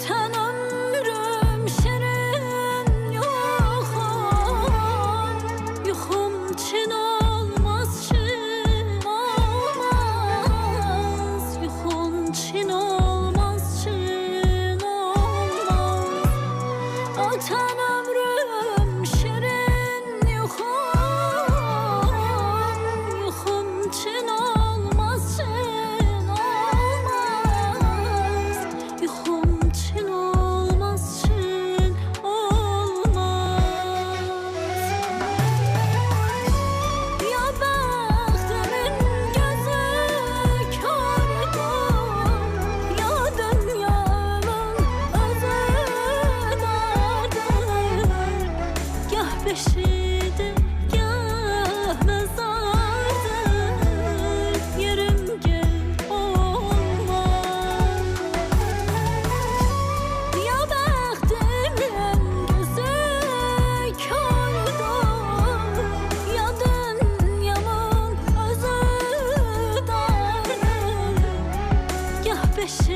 Öten ömrüm şirin yuxum, yuxum çin olmaz, çin olmaz, yuxum çin olmaz, çin olmaz. Öten ömrüm şirin yuxum, yuxum çin olmaz, çin olmaz, yuxum çin olmaz, çin olmaz. Ya bəxtimin gözü kördür, ya dünyanın özü dardır. Gah beşidir, gah mezardır, yerim gel olmaz. Ya bəxtimin gözü kördür, ya dünyamın özü dardır. Gah beşidir,